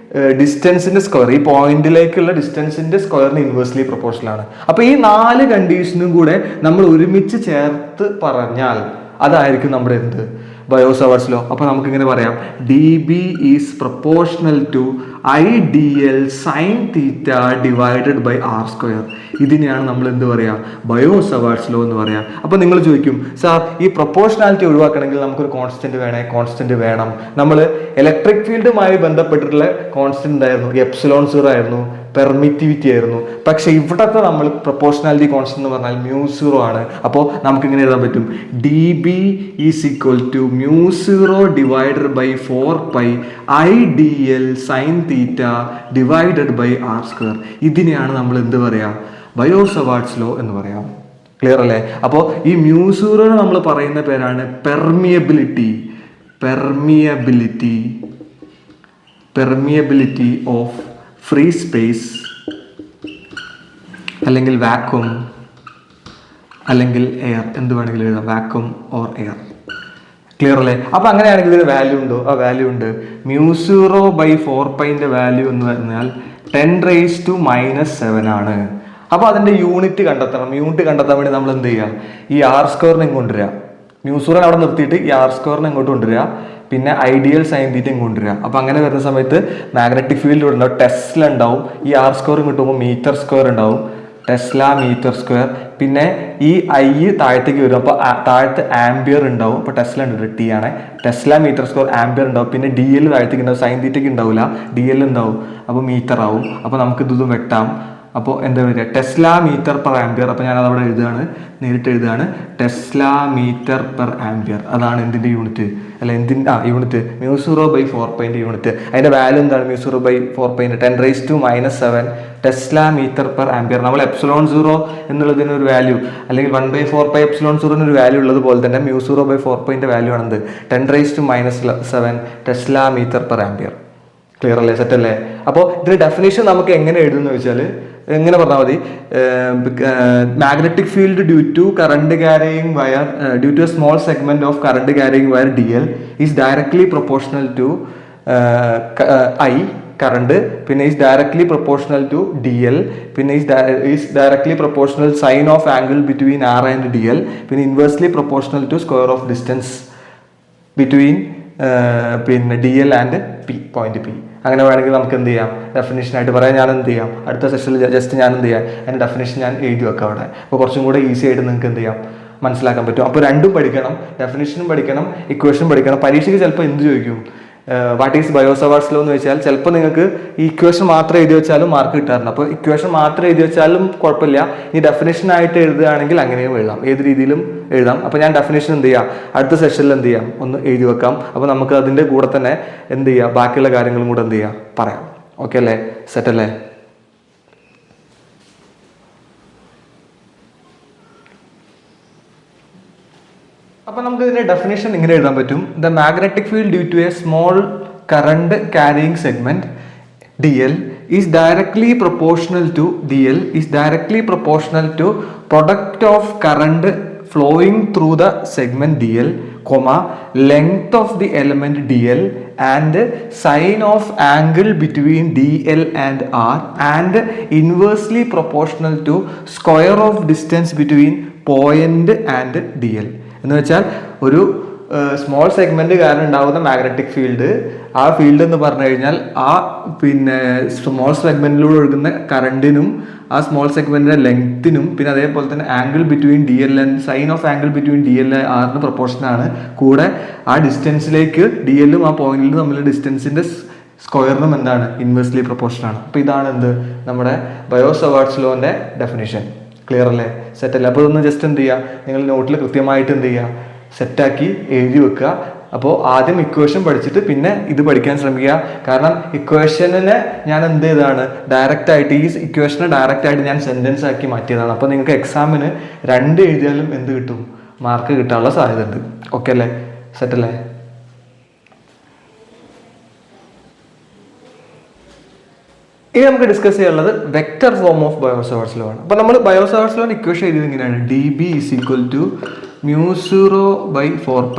ഡിസ്റ്റൻസിന്റെ സ്ക്വയർ, ഈ പോയിന്റിലേക്കുള്ള ഡിസ്റ്റൻസിന്റെ സ്ക്വയറിന് ഇൻവേഴ്സ്ലി പ്രപ്പോർഷണൽ ആണ്. അപ്പൊ ഈ 4 കണ്ടീഷനും കൂടെ നമ്മൾ ഒരുമിച്ച് ചേർത്ത് പറഞ്ഞാൽ അതായിരിക്കും നമ്മുടെ എന്ത്? Biot Savart's law. അപ്പൊ നമുക്ക് ഇങ്ങനെ പറയാം, DB is proportional to IDL sine theta divided by R². ഇതിനെയാണ് നമ്മൾ എന്ത് പറയാ? ബയോ-സവാർട്ട്സ് ലോ എന്ന് പറയാം. അപ്പൊ നിങ്ങൾ ചോദിക്കും, സാർ ഈ പ്രപ്പോർഷണാലിറ്റി ഒഴിവാക്കണമെങ്കിൽ നമുക്കൊരു കോൺസ്റ്റന്റ് വേണം. നമ്മൾ ഇലക്ട്രിക് ഫീൽഡുമായി ബന്ധപ്പെട്ടിട്ടുള്ള കോൺസ്റ്റന്റ് എന്തായിരുന്നു? ε0 ആയിരുന്നു, പെർമിറ്റിവിറ്റി ആയിരുന്നു. പക്ഷെ ഇവിടത്തെ നമ്മൾ പ്രപ്പോർഷണാലിറ്റി കോൺസ്റ്റന്റ് എന്ന് പറഞ്ഞാൽ μ0 ആണ്. അപ്പോൾ നമുക്ക് ഇങ്ങനെ എഴുതാൻ പറ്റും, DB is equal to μ0 divided by 4π IDL sine theta divided by R². ഇതിനെയാണ് നമ്മൾ എന്ത് പറയാ? ബയോ-സവാർട്ട്സ് ലോ എന്ന് പറയാം. ക്ലിയർ അല്ലേ? അപ്പോൾ ഈ μ0 നമ്മൾ പറയുന്ന പേരാണ് പെർമിയബിലിറ്റി ഓഫ് ഫ്രീ അല്ലെങ്കിൽ വാക്വം, അല്ലെങ്കിൽ എയർ, എന്ത് വേണമെങ്കിലും എഴുതാം, വാക്വം ഓർ എയർ. ക്ലിയർ അല്ലേ? അപ്പോൾ അങ്ങനെയാണെങ്കിൽ ഇതിന് വാല്യൂ ഉണ്ടോ? ആ വാല്യൂ ഉണ്ട്. μ0/4π വാല്യൂ എന്ന് പറഞ്ഞാൽ 10⁻⁻7 ആണ്. അപ്പോൾ അതിൻ്റെ യൂണിറ്റ് കണ്ടെത്തണം. യൂണിറ്റ് കണ്ടെത്താൻ വേണ്ടി നമ്മൾ എന്ത് ചെയ്യുക? ഈ r² കൊണ്ടുവരിക. μ0 അവിടെ നിർത്തിയിട്ട് ഈ r² ഇങ്ങോട്ട് കൊണ്ടുവരിക, പിന്നെ ഐഡിയൽ സൈൻ തീറ്റ കൊണ്ടുവരിക. അപ്പോൾ അങ്ങനെ വരുന്ന സമയത്ത് മാഗ്നറ്റിക് ഫീൽഡ് ഇവിടെ ഉണ്ടാവും, ടെസ്ല ഉണ്ടാവും. ഈ r² ഇങ്ങോട്ട് പോകുമ്പോൾ m² ഉണ്ടാവും, ടെസ്ല m². പിന്നെ ഈ ഐ താഴത്തേക്ക് വരും, അപ്പോൾ താഴത്ത് ആംബിയർ ഉണ്ടാവും. അപ്പോൾ ടെസ്ല ഉണ്ട്, ടി ആണ്, ടെസ്ല m², ആംബിയർ ഉണ്ടാവും. പിന്നെ ഡി എൽ താഴത്തേക്ക് ഉണ്ടാവും, സൈൻ തീറ്റയ്ക്ക് ഉണ്ടാവില്ല, ഡി എൽ ഉണ്ടാവും. അപ്പോൾ മീറ്റർ ആവും. അപ്പോൾ നമുക്ക് ഇതും വെട്ടാം. അപ്പോൾ എന്താ വരിക? ടെസ്ല m/ആംബിയർ. അപ്പോൾ ഞാൻ അതവിടെ എഴുതുകയാണ്, നേരിട്ട് എഴുതുകയാണ്, ടെസ്ല m/ആംബിയർ. അതാണ് എന്തിൻ്റെ യൂണിറ്റ്? അല്ല എന്തിൻ്റെ യൂണിറ്റ്? μ0/4π യൂണിറ്റ്. അതിൻ്റെ വാല്യൂ എന്താണ്? μ0/4π 10⁻⁻7 ടെസ്ല m/ആംബിയർ. നമ്മൾ ε0 എന്നുള്ളതിനൊരു വാല്യൂ, അല്ലെങ്കിൽ 1/4π ε0 ഒരു വാല്യൂ ഉള്ളത് പോലെ തന്നെ μ0/4π വാല്യൂ ആണെന്ത്? 10⁻⁷ ടെസ്ല m/ആംബിയർ. ക്ലിയർ അല്ലേ? സെറ്റ് അല്ലേ? അപ്പോൾ ഇതിന്റെ ഡെഫിനേഷൻ നമുക്ക് എങ്ങനെ എഴുതുന്നു വെച്ചാൽ എങ്ങനെ പറഞ്ഞാൽ മതി? Magnetic field due to current carrying wire, due to a small segment of current carrying wire D L is directly proportional to I current, പിന്നെ is directly proportional to D L, പിന്നെ is directly proportional sine of angle between R and D L, പിന്നെ inversely proportional to square of distance between പിന്നെ D L and P, point P. അങ്ങനെ വേണമെങ്കിൽ നമുക്ക് എന്ത് ചെയ്യാം? ഡെഫിനേഷനായിട്ട് പറയാം. ഞാൻ എന്ത് ചെയ്യാം? അടുത്ത സെഷനിൽ ജസ്റ്റ് ഞാൻ എന്ത് ചെയ്യാം? അതിൻ്റെ ഡെഫിനേഷൻ ഞാൻ എഴുതി വെക്കാം അവിടെ. അപ്പോൾ കുറച്ചും കൂടെ ഈസി ആയിട്ട് നിങ്ങൾക്ക് എന്ത് ചെയ്യാം? മനസ്സിലാക്കാൻ പറ്റും. അപ്പോൾ രണ്ടും പഠിക്കണം, ഡെഫിനേഷനും പഠിക്കണം, ഇക്വേഷനും പഠിക്കണം. പരീക്ഷയ്ക്ക് ചിലപ്പോൾ എന്ത് ചോദിക്കും? വാട്ട് ഈസ് ബയോസവാർട്സ് ലോ എന്ന് വെച്ചാൽ ചിലപ്പോൾ നിങ്ങൾക്ക് ഈ ഇക്വേഷൻ മാത്രം എഴുതി വെച്ചാലും മാർക്ക് കിട്ടാറുണ്ട്. അപ്പോൾ ഇക്വേഷൻ മാത്രം എഴുതി വെച്ചാലും കുഴപ്പമില്ല. ഈ ഡെഫിനേഷൻ ആയിട്ട് എഴുതുകയാണെങ്കിൽ അങ്ങനെയും എഴുതാം, ഏത് രീതിയിലും എഴുതാം. അപ്പോൾ ഞാൻ ഡെഫിനേഷൻ എന്ത് ചെയ്യാം? അടുത്ത സെഷനിൽ എന്ത് ചെയ്യാം? ഒന്ന് എഴുതി വെക്കാം. അപ്പോൾ നമുക്ക് അതിൻ്റെ കൂടെ തന്നെ എന്ത് ചെയ്യാം? ബാക്കിയുള്ള കാര്യങ്ങളും കൂടെ എന്ത് ചെയ്യാം? പറയാം. ഓക്കെ അല്ലേ? സെറ്റ് അല്ലേ? അപ്പോൾ നമുക്ക് ഇതിന്റെ ഡെഫിനേഷൻ ഇങ്ങനെ എഴുതാൻ പറ്റും. The magnetic field due to a small current carrying segment D L is directly proportional to product of current flowing through the segment dl, length of the element dl and sine of angle between dl and r, and inversely proportional to square of distance between point and dl. എന്ന് വെച്ചാൽ ഒരു small segment കാരണം ഉണ്ടാകുന്ന magnetic field, ആ field എന്ന് പറഞ്ഞു കഴിഞ്ഞാൽ ആ പിന്നെ സ്മോൾ സെഗ്മെന്റിലൂടെ ഒഴുകുന്ന കറണ്ടിനും ആ സ്മോൾ സെഗ്മെന്റിന്റെ ലെങ്ത്തിനും പിന്നെ അതേപോലെ തന്നെ angle between D L and sine of angle between D L ആറിന് പ്രൊപ്പോർഷനാണ്. കൂടെ ആ ഡിസ്റ്റൻസിലേക്ക് ഡി എല്ലും ആ പോയിന്റിലും തമ്മിലുള്ള ഡിസ്റ്റൻസിന്റെ സ്ക്വയറിനും എന്താണ്? ഇൻവേഴ്സ്ലി പ്രൊപ്പോർഷനാണ്. അപ്പോൾ ഇതാണ് എന്ത്? നമ്മുടെ ബയോസവാർട്സ് ലോന്റെ ഡെഫിനേഷൻ. ക്ലിയർ അല്ലേ? സെറ്റ് അല്ലേ? അപ്പോൾ ഇതൊന്ന് ജസ്റ്റ് എന്ത് ചെയ്യുക? നിങ്ങൾ നോട്ടിൽ കൃത്യമായിട്ട് എന്ത് ചെയ്യുക? സെറ്റാക്കി എഴുതി വെക്കുക. അപ്പോൾ ആദ്യം ഇക്വേഷൻ പഠിച്ചിട്ട് പിന്നെ ഇത് പഠിക്കാൻ ശ്രമിക്കുക. കാരണം ഇക്വേഷനെ ഞാൻ എന്ത് ചെയ്തതാണ്? ഡയറക്റ്റ് ആയിട്ട് ഈ ഇക്വേഷനെ ഡയറക്റ്റ് ആയിട്ട് ഞാൻ സെന്റൻസ് ആക്കി മാറ്റിയതാണ്. അപ്പോൾ നിങ്ങൾക്ക് എക്സാമിന് 2 എഴുതിയാലും എന്ത് കിട്ടും? മാർക്ക് കിട്ടാനുള്ള സാധ്യത ഉണ്ട്. ഓക്കെ അല്ലേ? സെറ്റ് അല്ലേ? ഇനി നമുക്ക് ഡിസ്കസ് ചെയ്യാനുള്ളത് vector form of Biot Savart's law ആണ്. അപ്പോൾ നമ്മൾ ബയോസവാർട്സ് ലോന്റെ ഇക്വേഷൻ എഴുതിയത് ഇങ്ങനെയാണ്: D B is equal to μ0/4π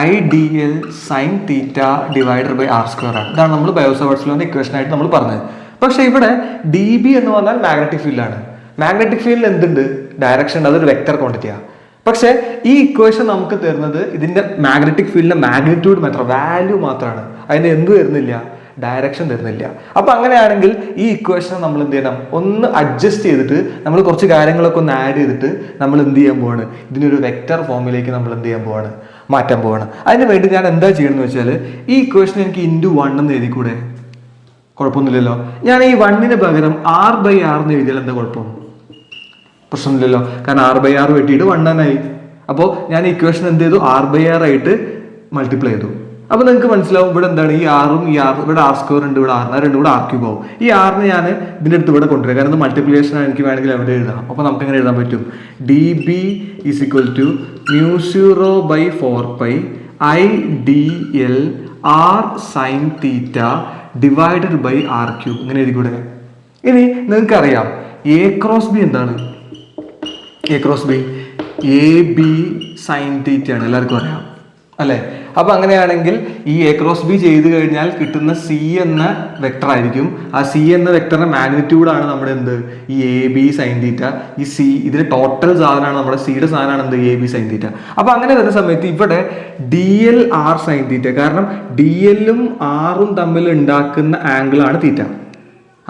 IDL sin theta divided by r² ആണ്. ഇതാണ് നമ്മൾ ബയോസവാർട്സ് ലോന്റെ ഇക്വേഷൻ ആയിട്ട് നമ്മൾ പറഞ്ഞത്. പക്ഷെ ഇവിടെ ഡി ബി എന്ന് പറഞ്ഞാൽ മാഗ്നറ്റിക് ഫീൽഡാണ്. മാഗ്നറ്റിക് ഫീൽഡിൽ എന്തുണ്ട്? ഡയറക്ഷൻ ഉണ്ട്, അതൊരു വെക്റ്റർ ക്വാണ്ടിറ്റിയാണ്. പക്ഷെ ഈ ഇക്വേഷൻ നമുക്ക് തരുന്നത് ഇതിന്റെ മാഗ്നറ്റിക് ഫീൽഡിന്റെ മാഗ്നിറ്റ്യൂഡ് മാത്രം, വാല്യൂ മാത്രമാണ്. അതിന് എന്ത് തരുന്നില്ല? ഡയറക്ഷൻ തരുന്നില്ല. അപ്പൊ അങ്ങനെയാണെങ്കിൽ ഈ ഇക്വേഷൻ നമ്മൾ എന്ത് ചെയ്യണം? ഒന്ന് അഡ്ജസ്റ്റ് ചെയ്തിട്ട് നമ്മൾ കുറച്ച് കാര്യങ്ങളൊക്കെ ഒന്ന് ആഡ് ചെയ്തിട്ട് നമ്മൾ എന്ത് ചെയ്യാൻ പോവാണ്? ഇതിനൊരു വെക്റ്റർ ഫോമിലേക്ക് നമ്മൾ എന്ത് ചെയ്യാൻ പോവാണ്? മാറ്റാൻ പോവാണ്. അതിന് വേണ്ടി ഞാൻ എന്താ ചെയ്യണമെന്ന് വെച്ചാൽ ഈ ഇക്വേഷൻ എനിക്ക് *1 എന്ന് എഴുതിക്കൂടെ? കുഴപ്പമൊന്നുമില്ലല്ലോ. ഞാൻ ഈ 1ന് പകരം r/r എന്ന് എഴുതിയാൽ എന്താ കുഴപ്പം? പ്രശ്നമില്ലല്ലോ. കാരണം r/r വെട്ടിയിട്ട് 1 ആയി. അപ്പോൾ ഞാൻ ഈ ഇക്വേഷൻ എന്ത് ചെയ്തു? r/r ആയിട്ട് മൾട്ടിപ്ലൈ ചെയ്തു. അപ്പൊ നിങ്ങൾക്ക് മനസ്സിലാവും ഇവിടെ എന്താണ്? ഈ ആറും ഈ ആർ, ഇവിടെ r² ഉണ്ട്, ഇവിടെ r, രണ്ടും കൂടെ r³ ആവും. ഈ r-നെ ഞാൻ ഇതിന്റെ അടുത്ത് ഇവിടെ കൊണ്ടുവരാം. കാരണം ഇത് മൾട്ടിപ്ലിക്കേഷൻ എനിക്ക് വേണമെങ്കിൽ എവിടെ എഴുതാം. അപ്പൊ നമുക്ക് എങ്ങനെ എഴുതാൻ പറ്റും? D B is equal to μ0/4π IDL r sin theta divided by r³ ഇങ്ങനെ എഴുതിക്കൂടെ? ഇനി നിങ്ങൾക്കറിയാം എ ക്രോസ് ബി എന്താണ്? A cross B A B sine തീറ്റയാണ്, എല്ലാവർക്കും അറിയാം അല്ലേ? അപ്പം അങ്ങനെയാണെങ്കിൽ ഈ എ ക്രോസ് ബി ചെയ്ത് കഴിഞ്ഞാൽ കിട്ടുന്ന സി എന്ന വെക്ടർ ആയിരിക്കും. ആ സി എന്ന വെക്ടറിന്റെ മാഗ്നിറ്റ്യൂഡാണ് നമ്മുടെ എന്ത്? ഈ എ ബി സൈൻ തീറ്റ. ഈ സി ഇതിന്റെ ടോട്ടൽ സാധനമാണ് നമ്മുടെ സിയുടെ സാധനമാണ് എന്ത്? A B sine theta. അപ്പൊ അങ്ങനെ വരുന്ന സമയത്ത് ഇവിടെ D L R sine theta, കാരണം ഡി എല്ലും ആറും തമ്മിൽ ഉണ്ടാക്കുന്ന ആംഗിൾ ആണ് തീറ്റ.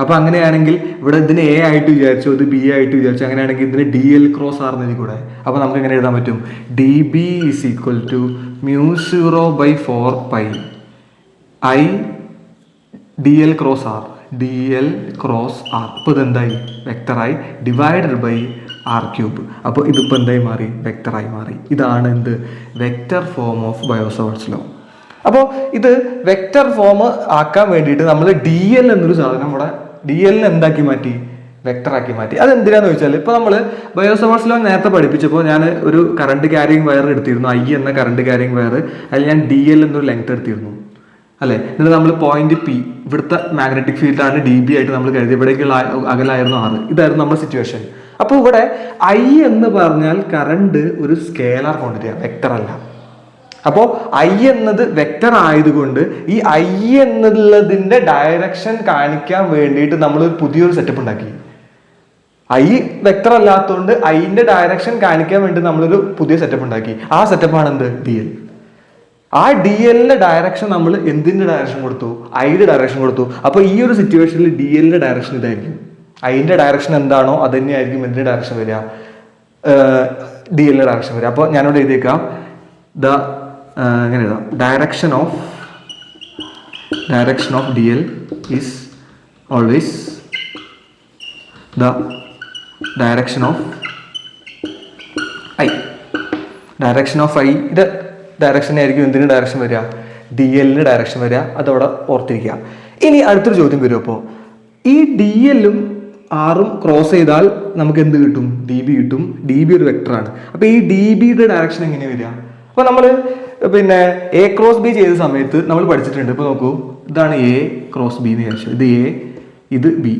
അപ്പൊ അങ്ങനെയാണെങ്കിൽ ഇവിടെ ഇതിന് എ ആയിട്ട് വിചാരിച്ചു, ഇത് ബി ആയിട്ട് വിചാരിച്ചു, അങ്ങനെയാണെങ്കിൽ ഇതിന് ഡി എൽ ക്രോസ് ആർ എന്നെനിക്ക് കൂടെ. അപ്പൊ നമുക്ക് എങ്ങനെ എഴുതാൻ പറ്റും? D B is equal to μ0/4 pi I D L cross R, D L cross R. അപ്പോൾ ഇതെന്തായി? വെക്ടറായി ഡിവൈഡഡ് ബൈ ആർ ക്യൂബ്. അപ്പോൾ ഇതിപ്പോൾ എന്തായി മാറി? വെക്ടറായി മാറി. ഇതാണ് എന്ത്? Vector form of Biot Savart's law. അപ്പോൾ ഇത് വെക്ടർ ഫോം ആക്കാൻ വേണ്ടിയിട്ട് നമ്മൾ ഡി എൽ എന്നൊരു സാധനം ഇവിടെ ഡി എല്ലിനെ എന്താക്കി മാറ്റി? വെക്ടറാക്കി മാറ്റി. അതെന്തിനാന്ന് ചോദിച്ചാൽ ഇപ്പോൾ നമ്മൾ ബയോസാവാർട്ട്സ് ലോ നേരത്തെ പഠിപ്പിച്ചപ്പോൾ ഞാൻ ഒരു കറണ്ട് ക്യാരിങ് വയർ എടുത്തിരുന്നു, ഐ എന്ന കറണ്ട് ക്യാരിങ് വയർ. അതിൽ ഞാൻ ഡി എൽ എന്നൊരു ലെങ്ത് എടുത്തിരുന്നു അല്ലേ? എന്നിട്ട് നമ്മൾ പോയിന്റ് പി, ഇവിടുത്തെ മാഗ്നറ്റിക് ഫീൽഡാണ് ഡി ബി ആയിട്ട് നമ്മൾ കരുതി, ഇവിടേക്കുള്ള അകലായിരുന്നു ആറ്. ഇതായിരുന്നു നമ്മുടെ സിറ്റുവേഷൻ. അപ്പോൾ ഇവിടെ ഐ എന്ന് പറഞ്ഞാൽ കറണ്ട് ഒരു സ്കേലാർ ക്വാണ്ടിറ്റിയാണ്, വെക്ടർ അല്ല. അപ്പോൾ ഐ എന്നത് വെക്ടർ ആയതുകൊണ്ട് ഈ ഐ എന്നുള്ളതിന്റെ ഡയറക്ഷൻ കാണിക്കാൻ വേണ്ടിയിട്ട് നമ്മൾ പുതിയൊരു സെറ്റപ്പ് ഉണ്ടാക്കി. ഐ വെക്ടർ അല്ലാത്തതുകൊണ്ട് ഐന്റെ ഡയറക്ഷൻ കാണിക്കാൻ വേണ്ടി നമ്മളൊരു പുതിയ സെറ്റപ്പ് ഉണ്ടാക്കി. ആ സെറ്റപ്പാണ് എന്ത്? D L. ആ ഡി എല്ലിന്റെ ഡയറക്ഷൻ നമ്മൾ എന്തിന്റെ ഡയറക്ഷൻ കൊടുത്തു? ഐയുടെ ഡയറക്ഷൻ കൊടുത്തു. അപ്പോൾ ഈ ഒരു സിറ്റുവേഷനിൽ ഡി എല്ലിന്റെ ഡയറക്ഷൻ ഇതായിരിക്കും. ഐന്റെ ഡയറക്ഷൻ എന്താണോ അത് തന്നെയായിരിക്കും എന്തിന്റെ ഡയറക്ഷൻ വരിക? ഡി എല്ലിന്റെ ഡയറക്ഷൻ വരിക. അപ്പോൾ ഞാനിവിടെ എഴുതിയേക്കാം എങ്ങനെ എഴുതാം? Direction of D L is always the direction of I. Direction of I ഇത് ഡയറക്ഷൻ ആയിരിക്കും എന്തിന് ഡയറക്ഷൻ വരിക? ഡി എല്ലിന് ഡയറക്ഷൻ വരിക. അതവിടെ ഓർത്തിരിക്കുക. ഇനി അടുത്തൊരു ചോദ്യം വരും. അപ്പോൾ ഈ ഡി എല്ലും ആറും ക്രോസ് ചെയ്താൽ നമുക്ക് എന്ത് കിട്ടും? ഡി ബി കിട്ടും. ഡി ബി ഒരു വെക്ടറാണ്. അപ്പോൾ ഈ ഡി ബിയുടെ ഡയറക്ഷൻ എങ്ങനെ വരിക? അപ്പോൾ നമ്മൾ പിന്നെ എ ക്രോസ് ബി ചെയ്ത സമയത്ത് നമ്മൾ പഠിച്ചിട്ടുണ്ട്. ഇപ്പോൾ നോക്കൂ, ഇതാണ് എ ക്രോസ് ബി എന്ന് വിചാരിച്ചു, ഇത് എ, ഇത് ബി,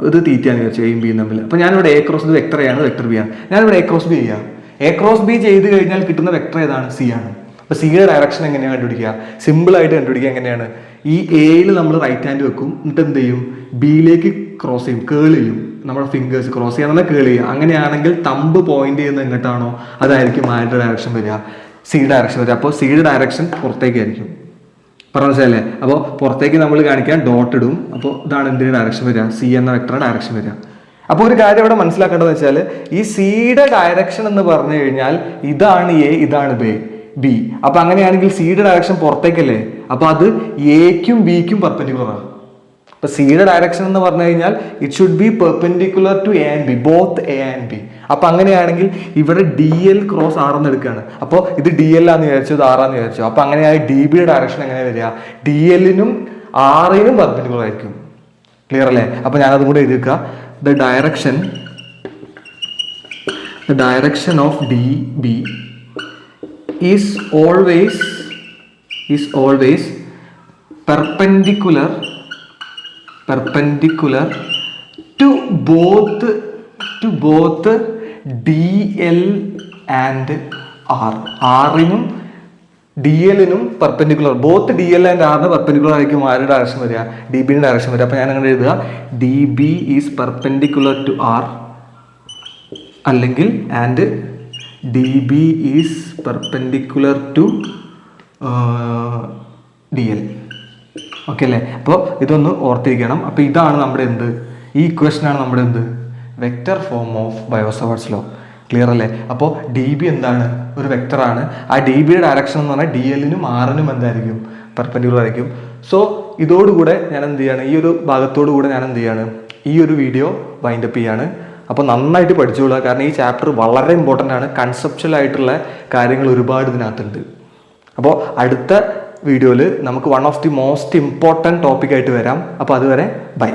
ഇത് തീറ്റയാന്ന് വിചാരിച്ചു, എയും ബിയും തമ്മിൽ. അപ്പോൾ ഞാനിവിടെ എ ക്രോസ് ബി വെക്ടർ ആണ്, വെക്ടർ ബി ആണ്. ഞാനിവിടെ എ ക്രോസ് ബി ചെയ്യാം. എ ക്രോസ് ബി ചെയ്ത് കഴിഞ്ഞാൽ കിട്ടുന്ന വെക്ടർ ഏതാണ്? സി ആണ്. അപ്പോൾ സിയുടെ ഡയറക്ഷൻ എങ്ങനെയാണ് കണ്ടുപിടിക്കുക? സിമ്പിൾ ആയിട്ട് കണ്ടുപിടിക്കുക. എങ്ങനെയാണ്? ഈ എയിൽ നമ്മൾ റൈറ്റ് ഹാൻഡ് വെക്കും, എന്നിട്ട് എന്ത് ചെയ്യും? ബിയിലേക്ക് ക്രോസ് ചെയ്യും, കേൾ ചെയ്യും. നമ്മുടെ ഫിംഗേഴ്സ് ക്രോസ് ചെയ്യാൻ തന്നെ കേൾ ചെയ്യുക. അങ്ങനെയാണെങ്കിൽ തമ്പ് പോയിന്റ് ചെയ്യുന്ന എങ്ങോട്ടാണോ അതായിരിക്കും ആരുടെ ഡയറക്ഷൻ വരിക? സിയുടെ ഡയറക്ഷൻ വരിക. അപ്പോൾ സിയുടെ ഡയറക്ഷൻ പുറത്തേക്കായിരിക്കും. പറഞ്ഞല്ലേ? അപ്പോൾ പുറത്തേക്ക് നമ്മൾ കാണിക്കാൻ ഡോട്ട് ഇടും. അപ്പോൾ ഇതാണ് എന്തിന്റെ ഡയറക്ഷൻ വരിക? സി എന്ന വെക്ടറുടെ ഡയറക്ഷൻ വരിക. അപ്പോൾ ഒരു കാര്യം ഇവിടെ മനസ്സിലാക്കേണ്ടതെന്ന് വെച്ചാൽ ഈ സിയുടെ ഡയറക്ഷൻ എന്ന് പറഞ്ഞു കഴിഞ്ഞാൽ ഇതാണ് എ, ഇതാണ് ബി. അപ്പൊ അങ്ങനെയാണെങ്കിൽ സിയുടെ ഡയറക്ഷൻ പുറത്തേക്കല്ലേ? അപ്പൊ അത് എക്കും ബിക്കും പെർപെൻഡിക്കുലർ ആണ്. അപ്പൊ സിയുടെ ഡയറക്ഷൻ എന്ന് പറഞ്ഞു കഴിഞ്ഞാൽ it should be perpendicular to A and B, both A and B. അപ്പൊ അങ്ങനെയാണെങ്കിൽ ഇവിടെ ഡി എൽ ക്രോസ് ആർ എന്ന് എടുക്കുകയാണ്. അപ്പോൾ ഇത് ഡി എൽ ആന്ന് വിചാരിച്ചു, ഇത് ആറാന്ന് വിചാരിച്ചു. അപ്പൊ അങ്ങനെയായി ഡി ബിയുടെ ഡയറക്ഷൻ എങ്ങനെ വരിക? ഡി എല്ലിനും ആറിനും പെർപെൻഡിക്കുലർ ആയിരിക്കും. ക്ലിയർ അല്ലേ? അപ്പൊ ഞാനതും കൂടെ എഴുതി വെക്കുക. The direction of DB is always perpendicular to both DL and R. R-നും DL-നും പെർപെൻഡിക്കുലർ, ബോത്ത് DL ആൻഡ് ആറിന് പെർപെൻഡിക്കുലർ ആയിരിക്കും ആരുടെ ഡയറക്ഷൻ വരിക? DB-ന്റെ ഡയറക്ഷൻ വരിക. അപ്പോൾ ഞാൻ അങ്ങനെ എഴുതുക, DB is perpendicular to R, അല്ലെങ്കിൽ and DB is perpendicular to DL. Okay അല്ലേ? അപ്പോൾ ഇതൊന്ന് ഓർത്തിരിക്കണം. അപ്പോൾ ഇതാണ് നമ്മുടെ എന്ത്? ഈ ഇക്വേഷനാണ് നമ്മുടെ എന്ത്? Vector form of Biot Savart's law. Clear അല്ലേ? അപ്പോൾ ഡി ബി എന്താണ്? ഒരു വെക്ടറാണ്. ആ ഡി ബിയുടെ ഡയറക്ഷൻ എന്ന് പറഞ്ഞാൽ ഡി എല്ലിനും ആറിനും എന്തായിരിക്കും? പെർപെൻഡിക്കുലർ ആയിരിക്കും. സോ ഇതോടുകൂടെ ഞാൻ എന്ത് ചെയ്യാണ്? ഈ ഒരു ഭാഗത്തോടു കൂടെ ഞാൻ എന്ത് ചെയ്യാണ്? ഈ ഒരു വീഡിയോ വൈൻഡപ്പ് ചെയ്യാണ്. അപ്പോൾ നന്നായിട്ട് പഠിച്ചോളുക. കാരണം ഈ ചാപ്റ്റർ വളരെ ഇമ്പോർട്ടൻ്റ് ആണ്. കൺസെപ്ച്വൽ ആയിട്ടുള്ള കാര്യങ്ങൾ ഒരുപാട് ഇതിനകത്തുണ്ട്. അപ്പോൾ അടുത്ത വീഡിയോയിൽ നമുക്ക് one of the most important ടോപ്പിക്കായിട്ട് വരാം. അപ്പോൾ അതുവരെ ബൈ.